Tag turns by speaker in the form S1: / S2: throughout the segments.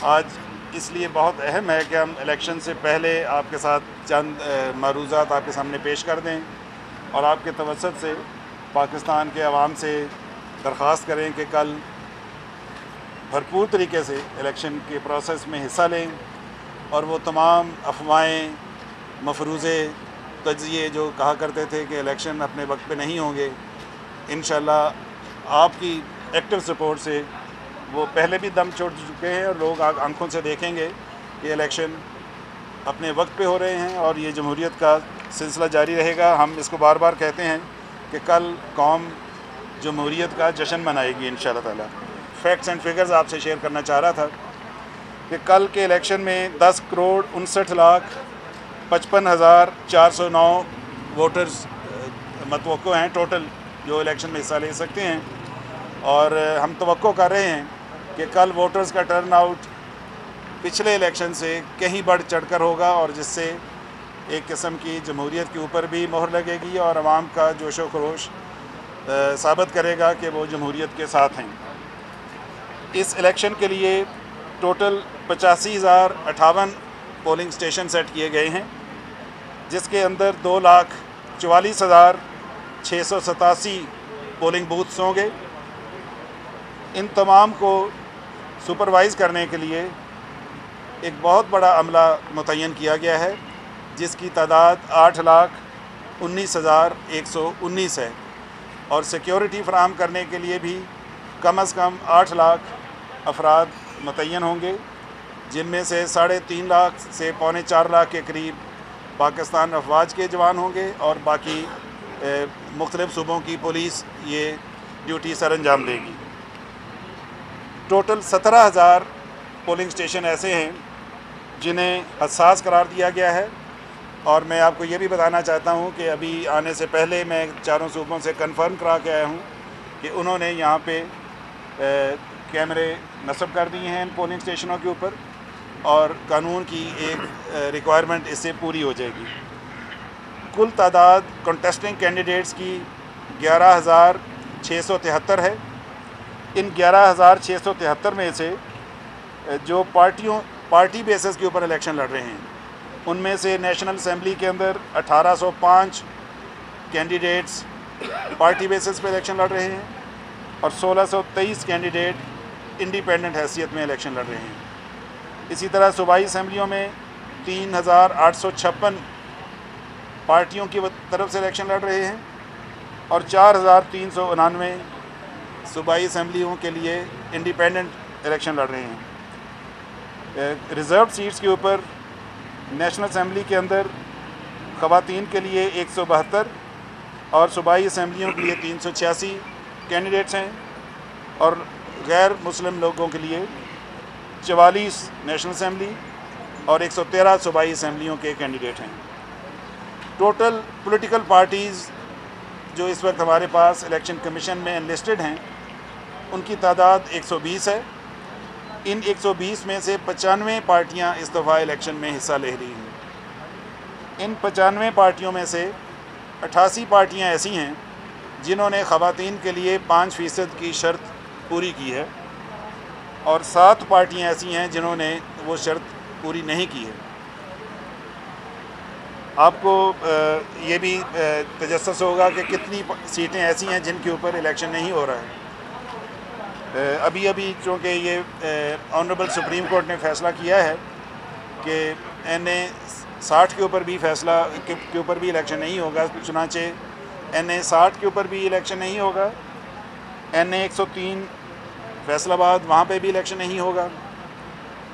S1: आज इसलिए बहुत अहम है कि हम इलेक्शन से पहले आपके साथ चंद मरूज़ात आपके सामने पेश कर दें और आपके तवसत से पाकिस्तान के अवाम से दरख्वास्त करें कि कल भरपूर तरीके से इलेक्शन के प्रोसेस में हिस्सा लें और वो तमाम अफवाहें, मफरूज़े, तज्ज़िये जो कहा करते थे कि इलेक्शन अपने वक्त पे नहीं होंगे, इंशाल्लाह आपकी एक्टिव सपोर्ट से वो पहले भी दम छोड़ चुके हैं और लोग आंखों से देखेंगे कि इलेक्शन अपने वक्त पे हो रहे हैं और ये जमहूरियत का सिलसिला जारी रहेगा। हम इसको बार बार कहते हैं कि कल कौम जमहूरियत का जश्न मनाएगी इंशाल्लाह ताला। फैक्ट्स एंड फिगर्स आपसे शेयर करना चाह रहा था कि कल के इलेक्शन में 10,59,55,409 वोटर्स मतवक्को हैं टोटल जो इलेक्शन में हिस्सा ले सकते हैं और हम तवक्को कर रहे हैं कि कल वोटर्स का टर्न आउट पिछले इलेक्शन से कहीं बढ़ चढ़कर होगा और जिससे एक किस्म की जमहूरियत के ऊपर भी मोहर लगेगी और आवाम का जोश व खरोश साबित करेगा कि वो जमहूरियत के साथ हैं। इस इलेक्शन के लिए टोटल 85,058 पोलिंग स्टेशन सेट किए गए हैं, जिसके अंदर 2,44,687 पोलिंग बूथ्स होंगे। इन तमाम को सुपरवाइज़ करने के लिए एक बहुत बड़ा अमला मुतय्यन किया गया है, जिसकी तादाद 8,19,119 है और सिक्योरिटी फराहम करने के लिए भी कम से कम 8 लाख अफराद मुतय्यन होंगे, जिनमें से 3.5 लाख से 3.25 लाख के करीब पाकिस्तान अफवाज के जवान होंगे और बाकी मुख्तलिफ़ सूबों की पुलिस ये ड्यूटी सर अंजाम देगी। टोटल 17,000 पोलिंग स्टेशन ऐसे हैं जिन्हें हसास करार दिया गया है और मैं आपको ये भी बताना चाहता हूँ कि अभी आने से पहले मैं चारों सूबों से कंफर्म करा के आया हूँ कि उन्होंने यहाँ पे कैमरे नस्ब कर दिए हैं इन पोलिंग स्टेशनों के ऊपर और कानून की एक रिक्वायरमेंट इससे पूरी हो जाएगी। कुल तादाद कंटेस्टिंग कैंडिडेट्स की 11,673 है। इन 11,673 में से जो पार्टी बेसिस के ऊपर इलेक्शन लड़ रहे हैं, उनमें से नेशनल असेंबली के अंदर 1,805 कैंडिडेट्स पार्टी बेसिस पे इलेक्शन लड़ रहे हैं और 1,623 कैंडिडेट इंडिपेंडेंट हैसियत में इलेक्शन लड़ रहे हैं। इसी तरह सूबाई असेंबलियों में 3,856 पार्टियों की तरफ से इलेक्शन लड़ रहे हैं और 4,399 सूबाई असेंबलियों के लिए इंडिपेंडेंट इलेक्शन लड़ रहे हैं। रिज़र्व सीट्स के ऊपर नेशनल असेंबली के अंदर ख़वातीन के लिए 172 और सूबाई असेंबलियों के लिए 386 कैंडिडेट्स हैं और गैर मुस्लिम लोगों के लिए 44 नेशनल असेंबली और 113 सूबाई असेंबलियों के कैंडिडेट हैं। टोटल पॉलिटिकल पार्टीज़ जो इस वक्त हमारे पास इलेक्शन कमीशन में एनलिस्टेड हैं, उनकी तादाद 120 है। इन 120 में से 95 पार्टियां इस दफ़ा इलेक्शन में हिस्सा ले रही हैं। इन 95 पार्टियों में से 88 पार्टियां ऐसी हैं जिन्होंने ख़वातीन के लिए 5% की शर्त पूरी की है और 7 पार्टियां ऐसी हैं जिन्होंने वो शर्त पूरी नहीं की है। आपको ये भी तजस्सुस होगा कि कितनी सीटें ऐसी हैं जिनके ऊपर इलेक्शन नहीं हो रहा है। अभी चूँकि ये ऑनरेबल सुप्रीम कोर्ट ने फ़ैसला किया है कि NA 60 के ऊपर भी के ऊपर भी इलेक्शन नहीं होगा, चुनांचे NA 60 के ऊपर भी इलेक्शन नहीं होगा, NA 103 फैसलाबाद वहाँ पे भी इलेक्शन नहीं होगा,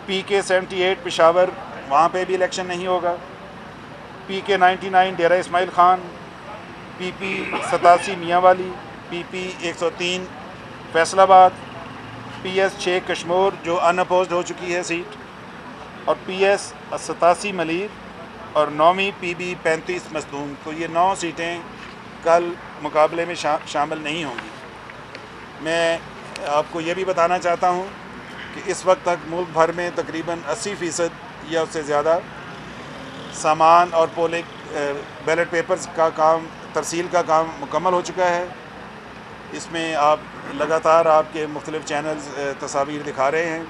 S1: PK 78 पेशावर वहाँ पे भी इलेक्शन नहीं होगा, PK 99 डेरा Ismail Khan, PP 87 Mianwali, PP 103 Faisalabad, PS 6 Kashmir जो अनअपोज्ड हो चुकी है सीट और PS 87 मलीर और 9वीं PB 35 मसदूम। तो ये 9 सीटें कल मुकाबले में शामिल नहीं होंगी। मैं आपको ये भी बताना चाहता हूँ कि इस वक्त तक मुल्क भर में तकरीबन 80% या उससे ज़्यादा सामान और पोलिंग बैलेट पेपर्स का काम, तरसील का काम मुकम्मल हो चुका है। इसमें आप लगातार आपके मुख्तलिफ़ चैनल्स तस्वीर दिखा रहे हैं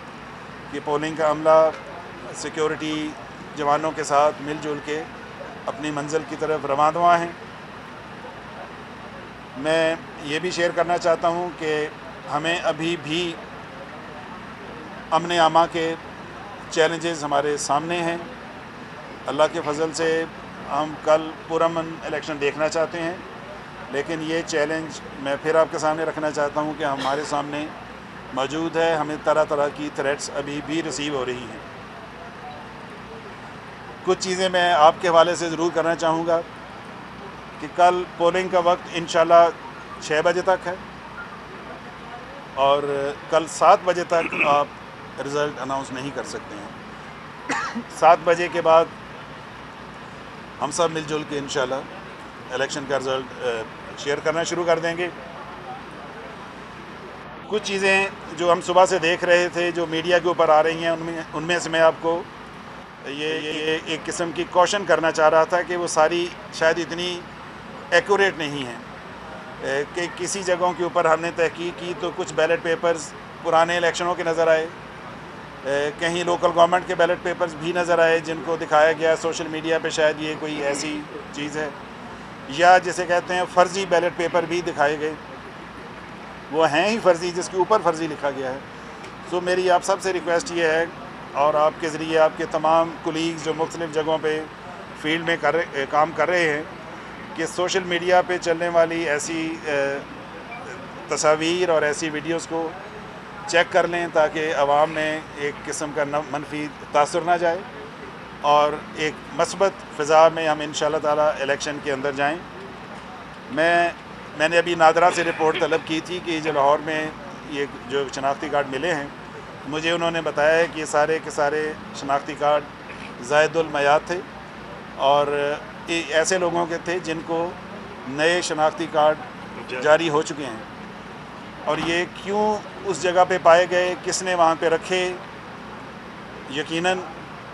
S1: कि पोलिंग का अमला सिक्योरिटी जवानों के साथ मिलजुल के अपनी मंजिल की तरफ रवाना हैं। मैं ये भी शेयर करना चाहता हूँ कि हमें अभी भी अमन आमा के चैलेंजेस हमारे सामने हैं। अल्लाह के फजल से हम कल पुरअमन इलेक्शन देखना चाहते हैं, लेकिन ये चैलेंज मैं फिर आपके सामने रखना चाहता हूँ कि हमारे सामने मौजूद है। हमें तरह तरह की थ्रेट्स अभी भी रिसीव हो रही हैं। कुछ चीज़ें मैं आपके हवाले से ज़रूर करना चाहूँगा कि कल पोलिंग का वक्त इंशाल्लाह 6 बजे तक है और कल 7 बजे तक आप रिज़ल्ट अनाउंस नहीं कर सकते हैं। 7 बजे के बाद हम सब मिलजुल के इंशाल्लाह इलेक्शन का रिज़ल्ट शेयर करना शुरू कर देंगे। कुछ चीज़ें जो हम सुबह से देख रहे थे जो मीडिया के ऊपर आ रही हैं उनमें से मैं आपको ये एक किस्म की कॉशन करना चाह रहा था कि वो सारी शायद इतनी एक्यूरेट नहीं है कि किसी जगहों के ऊपर हमने तहकीक की तो कुछ बैलेट पेपर्स पुराने इलेक्शनों के नज़र आए, कहीं लोकल गवर्नमेंट के बैलेट पेपर्स भी नज़र आए जिनको दिखाया गया सोशल मीडिया पे शायद ये कोई ऐसी चीज़ है, या जिसे कहते हैं फ़र्ज़ी बैलेट पेपर भी दिखाए गए। वो हैं ही फ़र्ज़ी जिसके ऊपर फ़र्ज़ी लिखा गया है। सो मेरी आप सबसे रिक्वेस्ट ये है और आपके ज़रिए आपके तमाम कुलीग्स जो मुख्तलिफ़ जगहों पे फील्ड में काम कर रहे हैं कि सोशल मीडिया पे चलने वाली ऐसी तस्वीर और ऐसी वीडियोस को चेक कर लें ताकि आवाम में एक किस्म का मनफी तासुर ना जाए और एक मस्बत फ़िज़ा में हम इंशाअल्लाह ताला इलेक्शन के अंदर जाएँ। मैंने अभी नादरा से रिपोर्ट तलब की थी कि जो लाहौर में ये जो शनाख्ती कार्ड मिले हैं, मुझे उन्होंने बताया है कि ये सारे के सारे शनाख्ती कार्ड ज़ायदुल मयाद थे और ऐसे लोगों के थे जिनको नए शनाख्ती कार्ड जारी हो चुके हैं। और ये क्यों उस जगह पे पाए गए, किसने वहाँ पे रखे, यकीनन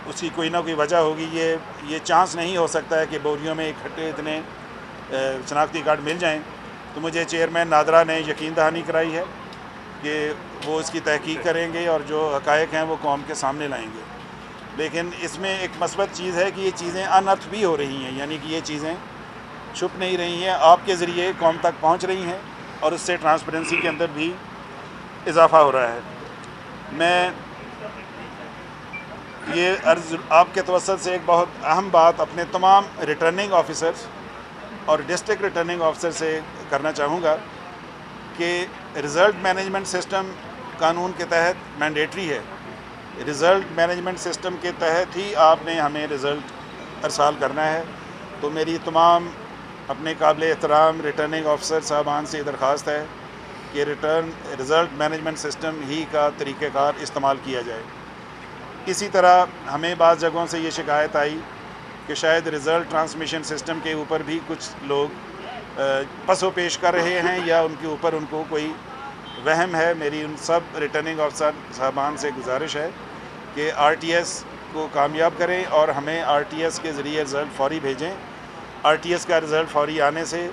S1: उसकी कोई ना कोई वजह होगी। ये चांस नहीं हो सकता है कि बोरियों में इकट्ठे इतने शनाख्ती कार्ड मिल जाएं। तो मुझे चेयरमैन नादरा ने यकीन दहानी कराई है कि वो इसकी तहकीक करेंगे और जो हक़ाइक़ हैं वो कौम के सामने लाएंगे। लेकिन इसमें एक मस्बत चीज़ है कि ये चीज़ें अनअर्थ भी हो रही हैं, यानी कि ये चीज़ें छुप नहीं रही हैं, आपके ज़रिए कौम तक पहुँच रही हैं और उससे ट्रांसपेरेंसी के अंदर भी इजाफ़ा हो रहा है। मैं ये अर्ज़ आपके तवस्सुत से एक बहुत अहम बात अपने तमाम रिटर्निंग ऑफिसर्स और डिस्ट्रिक्ट रिटर्निंग ऑफिसर से करना चाहूँगा कि रिज़ल्ट मैनेजमेंट सिस्टम कानून के तहत मैंडेटरी है। रिज़ल्ट मैनेजमेंट सिस्टम के तहत ही आपने हमें रिज़ल्ट अरसाल करना है। तो मेरी तमाम अपने काबिल एहतराम रिटर्निंग ऑफिसर साहबान से दरख्वास्त है कि रिज़ल्ट मैनेजमेंट सिस्टम ही का तरीक़ेकार इस्तेमाल किया जाए। इसी तरह हमें बाज़ जगहों से ये शिकायत आई कि शायद रिज़ल्ट ट्रांसमिशन सिस्टम के ऊपर भी कुछ लोग पसो पेश कर रहे हैं या उनके ऊपर उनको कोई वहम है। मेरी उन सब रिटर्निंग ऑफिसर साहबान से गुजारिश है कि RTS को कामयाब करें और हमें RTS के ज़रिए रिज़ल्ट फ़ौरी भेजें। RTS का रिज़ल्ट फ़ौरी आने से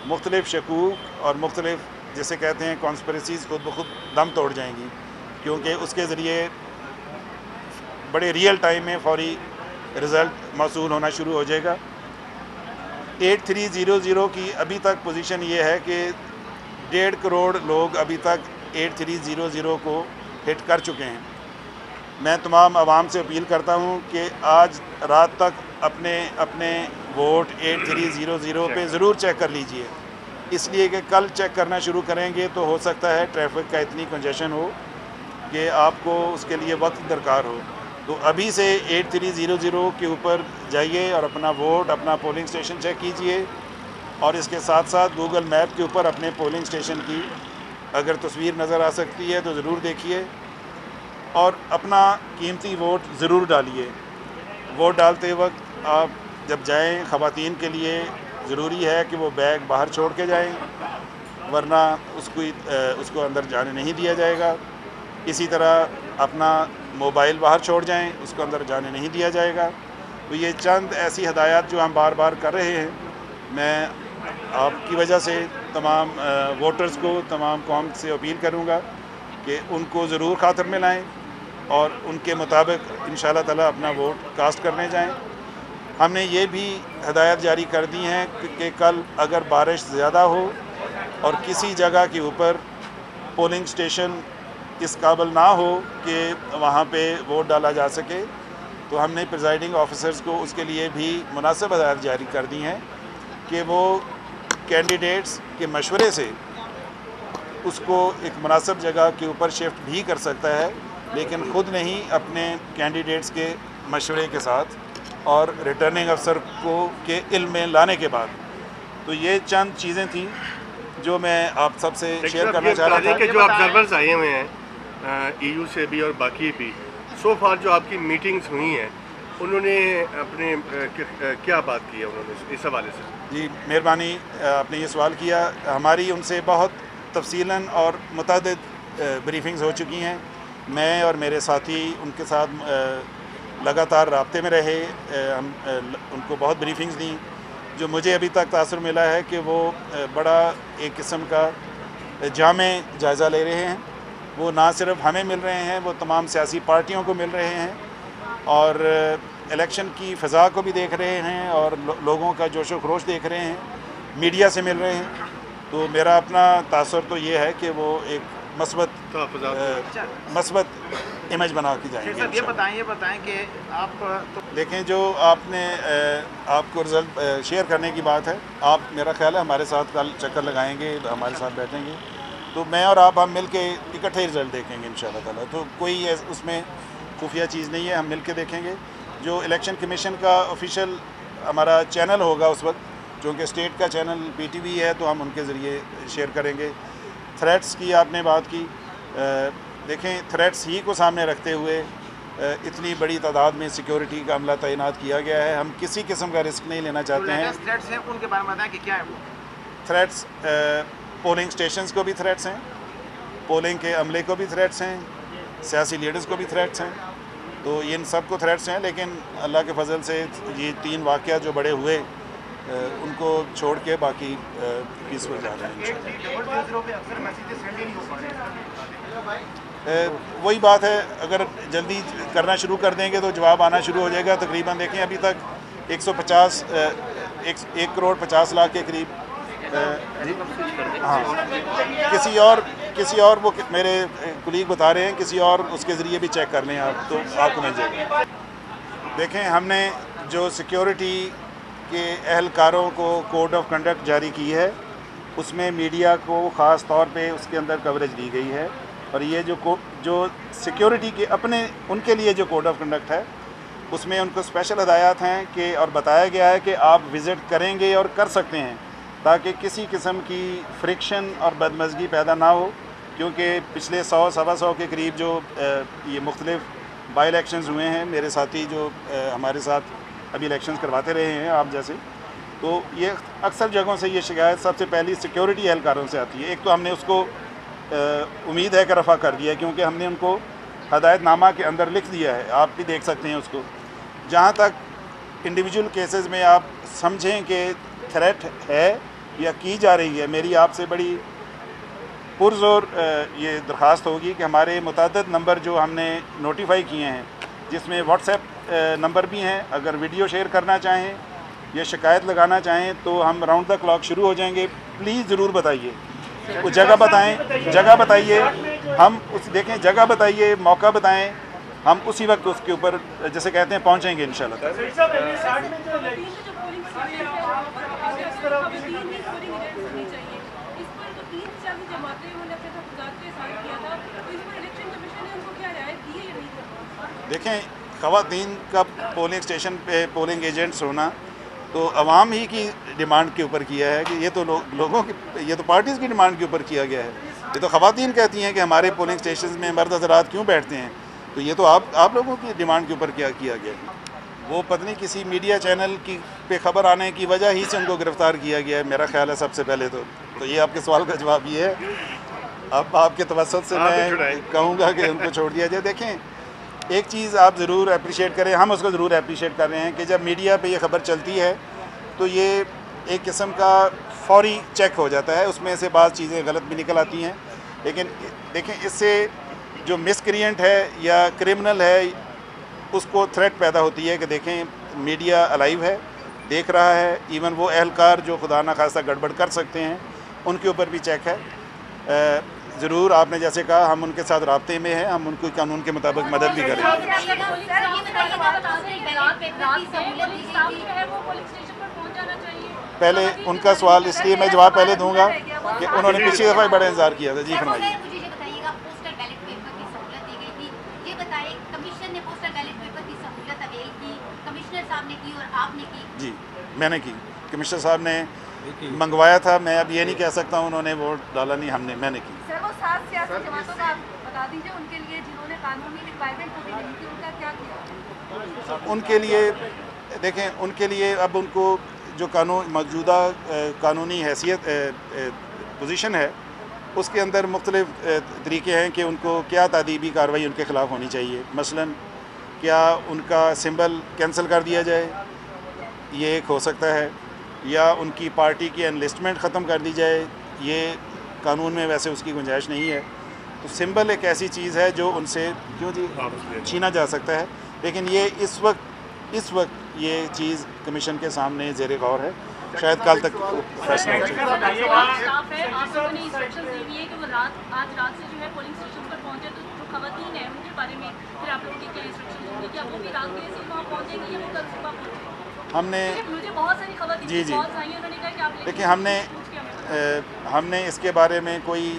S1: मुख्तलिफ़ शकूक और मुख्तलिफ़ जिसे कहते हैं कॉन्स्पिरेसीज़ खुद ब खुद दम तोड़ जाएंगी, क्योंकि उसके ज़रिए बड़े रियल टाइम में फ़ौरी रिज़ल्ट मौसूल होना शुरू हो जाएगा। 8300 की अभी तक पोजीशन ये है कि 1.5 करोड़ लोग अभी तक 8300 को हिट कर चुके हैं। मैं तमाम आवाम से अपील करता हूँ कि आज रात तक अपने अपने वोट 8300 पे ज़रूर चेक कर लीजिए, इसलिए कि कल चेक करना शुरू करेंगे तो हो सकता है ट्रैफिक का इतनी कंजेशन हो कि आपको उसके लिए वक्त दरकार हो। तो अभी से 8300 के ऊपर जाइए और अपना वोट, अपना पोलिंग स्टेशन चेक कीजिए और इसके साथ साथ गूगल मैप के ऊपर अपने पोलिंग स्टेशन की अगर तस्वीर नज़र आ सकती है तो ज़रूर देखिए और अपना कीमती वोट ज़रूर डालिए। वोट डालते वक्त आप जब जाएं, ख़वातीन के लिए ज़रूरी है कि वो बैग बाहर छोड़ के जाएं, वरना उसको अंदर जाने नहीं दिया जाएगा। इसी तरह अपना मोबाइल बाहर छोड़ जाएं, उसको अंदर जाने नहीं दिया जाएगा। तो ये चंद ऐसी हदायत जो हम बार बार कर रहे हैं, मैं आपकी वजह से तमाम वोटर्स को, तमाम कौम से अपील करूँगा कि उनको ज़रूर खातिर में लाएँ और उनके मुताबिक इंशाअल्लाह ताला अपना वोट कास्ट करने जाएं। हमने ये भी हदायत जारी कर दी हैं कि कल अगर बारिश ज़्यादा हो और किसी जगह के ऊपर पोलिंग स्टेशन इस काबिल ना हो कि वहाँ पे वोट डाला जा सके, तो हमने प्रिजाइडिंग ऑफिसर्स को उसके लिए भी मुनासिब हदायत जारी कर दी हैं कि वो कैंडिडेट्स के मशवरे से उसको एक मुनासिब जगह के ऊपर शिफ्ट भी कर सकता है, लेकिन ख़ुद नहीं अपने कैंडिडेट्स के मशवरे के साथ और रिटर्निंग अफसर को के इल्म में लाने के बाद। तो ये चंद चीज़ें थी जो मैं आप सबसे शेयर करना चाह रहा था
S2: कि जो ऑब्जर्वर्स आए हुए हैं EU से भी और बाकी भी, सो फार जो आपकी मीटिंग्स हुई हैं उन्होंने अपने क्या बात की है उन्होंने इस हवाले से?
S1: जी मेहरबानी, आपने ये सवाल किया। हमारी उनसे बहुत तफसीलन और मुतअद्दिद ब्रीफिंग्स हो चुकी हैं। मैं और मेरे साथी उनके साथ लगातार राब्ते में रहे। हम उनको बहुत ब्रीफिंग्स दी। जो मुझे अभी तक तासुर मिला है कि वो बड़ा एक किस्म का जामे जायज़ा ले रहे हैं। वो ना सिर्फ हमें मिल रहे हैं, वो तमाम सियासी पार्टियों को मिल रहे हैं और इलेक्शन की फ़ज़ा को भी देख रहे हैं और लोगों का जोश व खरोश देख रहे हैं, मीडिया से मिल रहे हैं। तो मेरा अपना तासुर तो ये है कि वो एक मस्बत इमेज बना के जाएंगे।
S3: सर ये बताएं कि आप तो
S1: देखें, जो आपने आपको रिज़ल्ट शेयर करने की बात है, आप मेरा ख्याल है हमारे साथ कल चक्कर लगाएंगे, हमारे साथ बैठेंगे, तो मैं और आप हम मिल के इकट्ठे रिज़ल्ट देखेंगे इंशाअल्लाह ताला। तो कोई उसमें खुफिया चीज़ नहीं है, हम मिल के देखेंगे। जो इलेक्शन कमीशन का ऑफिशियल हमारा चैनल होगा उस वक्त, जो कि स्टेट का चैनल PTV है, तो हम उनके ज़रिए शेयर करेंगे। थ्रेट्स की आपने बात की, देखें थ्रेट्स ही को सामने रखते हुए इतनी बड़ी तादाद में सिक्योरिटी का अमला तैनात किया गया है। हम किसी किस्म का रिस्क नहीं लेना चाहते हैं।
S3: थ्रेट्स हैं उनके बारे में बताएं कि क्या है वो
S1: थ्रेट्स? पोलिंग स्टेशंस को भी थ्रेट्स हैं, पोलिंग के अमले को भी थ्रेट्स हैं, सियासी लीडर्स को भी थ्रेट्स हैं। तो इन सब को थ्रेट्स हैं, लेकिन अल्लाह के फजल से ये 3 वाक़या जो बड़े हुए उनको छोड़ के बाकी पीसफुल जा रहे हैं। वही बात है, अगर जल्दी करना शुरू कर देंगे तो जवाब आना शुरू हो जाएगा। तकरीबन देखें अभी तक 1 करोड़ 50 लाख के करीब। हाँ, किसी और वो मेरे कुलीग बता रहे हैं, किसी और उसके ज़रिए भी चेक कर लें आप, तो आपको मिल जाएगा। देखें, हमने जो सिक्योरिटी के एहलकारों को कोड ऑफ कंडक्ट जारी की है, उसमें मीडिया को ख़ास तौर पे उसके अंदर कवरेज दी गई है। और ये जो सिक्योरिटी के अपने उनके लिए जो कोड ऑफ कंडक्ट है, उसमें उनको स्पेशल हदायत हैं कि और बताया गया है कि आप विज़िट करेंगे और कर सकते हैं, ताकि किसी किस्म की फ्रिक्शन और बदमज़गी पैदा ना हो। क्योंकि पिछले 100 सवा 100 के करीब जो ये मुख्तलिफ बाई इलेक्शंस हुए हैं, मेरे साथी जो हमारे साथ अभी इलेक्शंस करवाते रहे हैं आप जैसे, तो ये अक्सर जगहों से ये शिकायत सबसे पहली सिक्योरिटी एहलकारों से आती है। एक तो हमने उसको उम्मीद है कि रफ़ा कर दिया है, क्योंकि हमने उनको हदायतनामा के अंदर लिख दिया है, आप भी देख सकते हैं उसको। जहाँ तक इंडिविजुअल केसेस में आप समझें कि थ्रेट है या की जा रही है, मेरी आपसे बड़ी पुरज़ोर ये दरख्वास्त होगी कि हमारे मुतअद्दिद नंबर जो हमने नोटिफाई किए हैं, जिसमें व्हाट्सएप नंबर भी हैं, अगर वीडियो शेयर करना चाहें या शिकायत लगाना चाहें तो हम राउंड द क्लॉक शुरू हो जाएंगे। प्लीज़ ज़रूर बताइए, वो जगह बताइए, हम उस देखें, जगह बताइए, मौका बताएं, हम उसी वक्त उसके ऊपर जैसे कहते हैं पहुंचेंगे इंशाल्लाह। देखें, ख़वातीन का पोलिंग स्टेशन पे पोलिंग एजेंट्स होना तो अवाम ही की डिमांड के ऊपर किया है कि ये तो लोगों की, ये तो पार्टीज़ की डिमांड के ऊपर किया गया है। ये तो ख़वातीन कहती हैं कि हमारे पोलिंग स्टेशन में मर्द हज़रात क्यों बैठते हैं, तो ये तो आप लोगों की डिमांड के ऊपर किया गया है। वो पत्नी किसी मीडिया चैनल की पे ख़बर आने की वजह ही से उनको गिरफ़्तार किया गया है, मेरा ख्याल है सबसे पहले तो ये आपके सवाल का जवाब ये है। अब आपके तवज्जुह से मैं कहूँगा कि उनको छोड़ दिया जाए। देखें, एक चीज़ आप ज़रूर अप्रिशिएट करें, हम उसको ज़रूर अप्रिशिएट कर रहे हैं कि जब मीडिया पे ये ख़बर चलती है तो ये एक किस्म का फौरी चेक हो जाता है, उसमें से बाज़ चीज़ें गलत भी निकल आती हैं। लेकिन देखें, इससे जो मिसक्रिएंट है या क्रिमिनल है उसको थ्रेट पैदा होती है कि देखें मीडिया अलाइव है, देख रहा है। इवन वो एहलकार जो खुदा न खासा गड़बड़ कर सकते हैं उनके ऊपर भी चेक है। ज़रूर आपने जैसे कहा हम उनके साथ राब्ते में हैं, हम उनको कानून के मुताबिक मदद भी करें। पहले उनका सवाल इसलिए मैं जवाब पहले दूंगा कि उन्होंने पिछली दफ़ा बड़ा इंतजार किया था। जी फरमाइए। जी मैंने की, कमिश्नर साहब ने मंगवाया था। मैं अब ये नहीं कह सकता उन्होंने वोट डाला नहीं, मैंने की।
S4: सर वो 7 सियासी जमातों का आप बता दीजिए उनके लिए जिन्होंने कानूनी रिक्वायरमेंट पूरी नहीं की उनका क्या किया?
S1: उनके लिए देखें, उनके लिए अब उनको जो मौजूदा कानूनी हैसियत पोजीशन है उसके अंदर मुख्तलिफ तरीके हैं कि उनको क्या तादीबी कार्रवाई उनके ख़िलाफ़ होनी चाहिए। मसलन क्या उनका सिंबल कैंसिल कर दिया जाए, ये एक हो सकता है, या उनकी पार्टी की एनलिस्टमेंट ख़त्म कर दी जाए। ये कानून में वैसे उसकी गुंजाइश नहीं है। तो सिंबल एक ऐसी चीज़ है जो उनसे क्यों जी छीना जा सकता है, लेकिन ये इस वक्त ये चीज़ कमीशन के सामने ज़ेर गौर है। शायद कल तक फैसला हो हमने जी देखिए हमने इसके बारे में कोई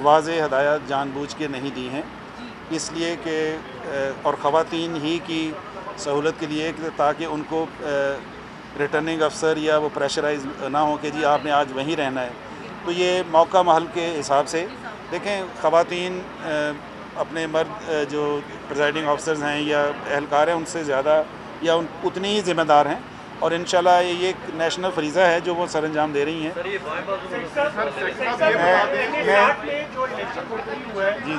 S1: वाज़ेह हदायत जानबूझ के नहीं दी हैं, इसलिए कि और ख़वातीन ही की सहूलत के लिए ताकि उनको रिटर्निंग अफसर या वो प्रेशराइज ना हो कि जी आपने आज वहीं रहना है। तो ये मौका महल के हिसाब से देखें, ख़वातीन अपने मर्द जो प्रिजाइडिंग ऑफिसर्स हैं या एहलकार हैं उनसे ज़्यादा या उतनी ही ज़िम्मेदार हैं, और इंशाल्लाह ये एक नेशनल फरीज़ा है जो वो सर अंजाम दे रही हैं। जी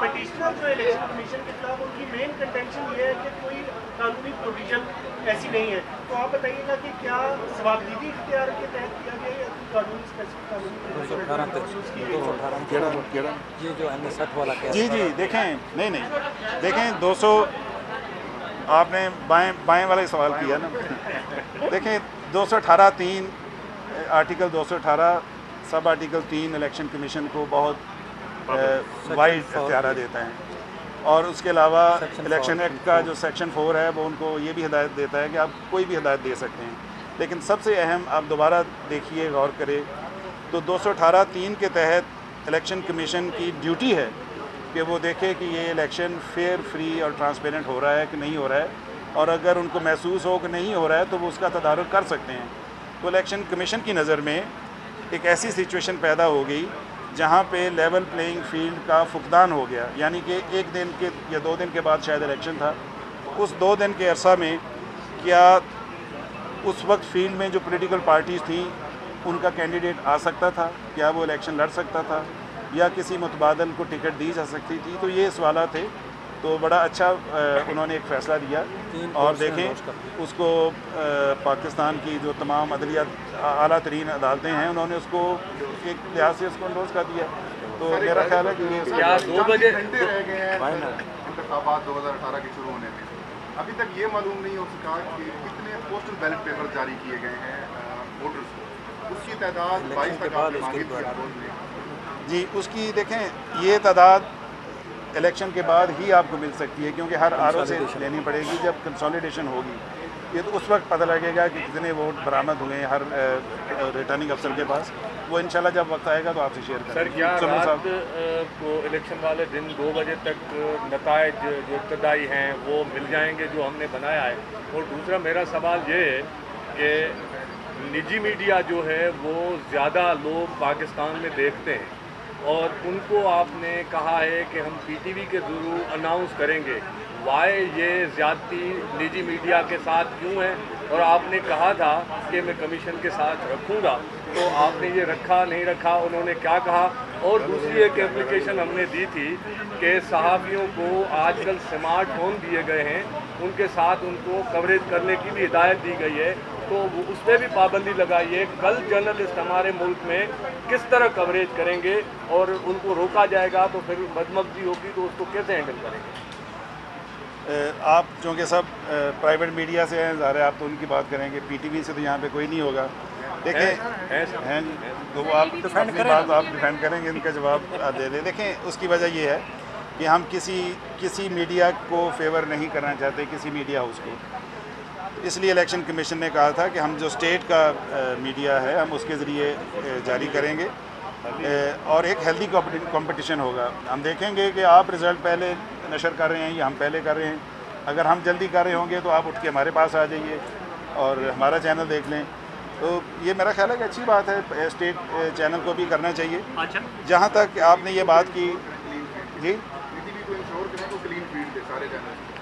S5: पिटिशनर जो इलेक्शन कमीशन के खिलाफ उनकी मेन कंटेंशन ये है कि कोई कानूनी प्रोविजन ऐसी नहीं है। तो आप बताइएगा कि क्या सवाबदीदी इख्तियार के तहत किया गया या कानूनी स्पेसिफिक कानूनी
S6: ये जो NS-60 वाला
S1: जी देखें देखें 200 आपने बाएं वाला सवाल किया ना। देखें 218(3) article 218 sub article 3 election commission को बहुत वाइड इख्तियार देता है, और उसके अलावा इलेक्शन एक्ट का जो सेक्शन 4 है वो उनको ये भी हिदायत देता है कि आप कोई भी हिदायत दे सकते हैं। लेकिन सबसे अहम आप दोबारा देखिए, गौर करें तो 218(3) के तहत इलेक्शन कमीशन की ड्यूटी है कि वो देखे कि ये इलेक्शन फेयर, फ्री और ट्रांसपेरेंट हो रहा है कि नहीं हो रहा है, और अगर उनको महसूस हो कि नहीं हो रहा है तो वो उसका तदारुक कर सकते हैं। तो इलेक्शन कमीशन की नज़र में एक ऐसी सिचुएशन पैदा हो गई जहाँ पे लेवल प्लेइंग फील्ड का फुकदान हो गया, यानी कि 1 दिन के या 2 दिन के बाद शायद इलेक्शन था। उस 2 दिन के अरसा में क्या उस वक्त फील्ड में जो पॉलिटिकल पार्टीज़ थी उनका कैंडिडेट आ सकता था, क्या वो इलेक्शन लड़ सकता था, या किसी मुतबादल को टिकट दी जा सकती थी? तो ये सवाल थे। तो बड़ा अच्छा उन्होंने एक फ़ैसला दिया, और देखें उसको पाकिस्तान की जो तमाम अदलिया आला तरीन अदालतें हैं उन्होंने उसको एक लिहाज से उसको इंडोर्स कर दिया। तो मेरा ख्याल है कि ये
S7: 2 बजे घंटे रह गए हैं इंतखाबात 2018 के शुरू होने में, अभी तक ये मालूम नहीं हो सका कि कितने पोस्टल बैलेट पेपर जारी किए गए हैं वोटर्स को। उसकी तादाद 22 तक आपने मांगी थी
S1: जी, उसकी देखें ये तादाद इलेक्शन के बाद ही आपको मिल सकती है, क्योंकि हर आरओ से लेनी पड़ेगी। जब कंसोलिडेशन होगी ये तो उस वक्त पता लगेगा कि कितने वोट बरामद हुए हैं हर रिटर्निंग अफसर के पास। वो इंशाल्लाह जब वक्त आएगा तो आपसे शेयर करेंगे।
S8: सर क्या रात को इलेक्शन वाले दिन 2 बजे तक नताइज जो इब्तदाई हैं वो मिल जाएंगे जो हमने बनाया है? और दूसरा मेरा सवाल ये है कि निजी मीडिया जो है वो ज़्यादा लोग पाकिस्तान में देखते हैं, और उनको आपने कहा है कि हम PTV के थ्रू अनाउंस करेंगे। वाई ये ज़्यादती निजी मीडिया के साथ क्यों है? और आपने कहा था कि मैं कमीशन के साथ रखूँगा, तो आपने ये रखा नहीं रखा, उन्होंने क्या कहा? और दूसरी एक एप्लीकेशन हमने दी थी कि सहाफ़ियों को आजकल स्मार्टफोन दिए गए हैं, उनके साथ उनको कवरेज करने की भी हिदायत दी गई है। तो उस पर भी पाबंदी लगाइए। कल जर्नलिस्ट हमारे मुल्क में किस तरह कवरेज करेंगे और उनको रोका जाएगा तो फिर बदमज़गी होगी तो उसको कैसे हैंडल करेंगे?
S1: आप चूँकि सब प्राइवेट मीडिया से हैं, ज़ाहिर है आप तो उनकी बात करेंगे, पीटीवी से तो यहाँ पे कोई नहीं होगा। देखें हैं तो वो आप अपनी बात आप डिफेंड करेंगे, इनका जवाब दे दें। देखें उसकी वजह ये है कि हम किसी मीडिया को फेवर नहीं करना चाहते, किसी मीडिया हाउस को। इसलिए इलेक्शन कमीशन ने कहा था कि हम जो स्टेट का मीडिया है हम उसके ज़रिए जारी करेंगे और एक हेल्दी कंपटीशन होगा। हम देखेंगे कि आप रिज़ल्ट पहले नशर कर रहे हैं या हम पहले कर रहे हैं। अगर हम जल्दी कर रहे होंगे तो आप उठ के हमारे पास आ जाइए और हमारा चैनल देख लें। तो ये मेरा ख्याल है कि अच्छी बात है, स्टेट चैनल को भी करना चाहिए।
S5: अच्छा,
S1: जहाँ तक आपने ये बात की जी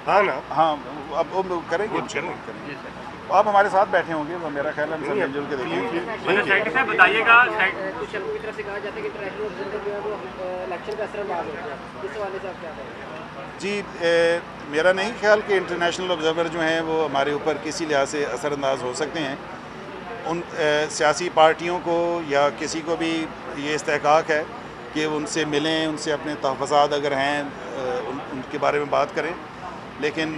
S2: हाँ ना,
S1: हाँ अब वो करेंगे आप हमारे साथ बैठे होंगे, वो मेरा ख्याल है हम सब मिलजुल के देखेंगे।
S5: बताइएगा
S6: कुछ की तरफ से कहा जाता है कि इंटरनेशनल ऑब्जर्वर जो है वो इलेक्शन का असरअंदाज होता है, इस हवाले से आप क्या कहेंगे?
S1: जी मेरा नहीं ख्याल कि इंटरनेशनल ऑब्जर्वर जो हैं वो हमारे ऊपर किसी लिहाज से असरअंदाज हो सकते हैं। उन सियासी पार्टियों को या किसी को भी ये इस्तेहकाक है कि उनसे मिलें, उनसे अपने तहफ़्फ़ुज़ात अगर हैं उनके बारे में बात करें, लेकिन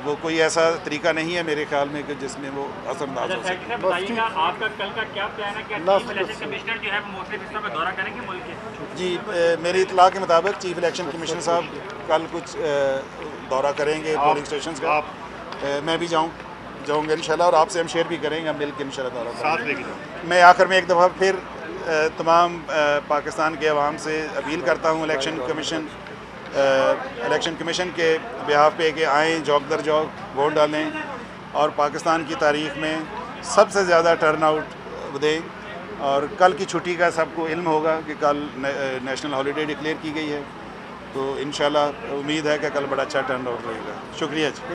S1: वो कोई ऐसा तरीका नहीं है मेरे ख्याल में कि जिसमें वो असरअंदाज हो सके।
S5: बताइएगा आपका कल का क्या प्लान है? क्या चीफ इलेक्शन कमिश्नर जो है वो मुख्तलिफ हिस्सों में दौरा करेंगे मुल्क के?
S1: जी मेरी इतला के मुताबिक चीफ इलेक्शन कमिश्नर साहब कल कुछ दौरा करेंगे पोलिंग स्टेशन का। मैं भी जाऊँगा इंशाल्लाह और आपसे हम शेयर भी करेंगे, हम मिल के इंशाल्लाह दौरा करेंगे। मैं आखिर में एक दफ़ा फिर तमाम पाकिस्तान के अवाम से अपील करता हूँ इलेक्शन कमीशन के बिहाफ पे कि आएँ, जौक दर जौक वोट डालें और पाकिस्तान की तारीख़ में सबसे ज़्यादा टर्न आउट दें। और कल की छुट्टी का सबको इल्म होगा कि कल नेशनल हॉलीडे डिक्लेयर की गई है, तो इंशाल्लाह उम्मीद है कि कल बड़ा अच्छा टर्न आउट रहेगा। शुक्रिया जी।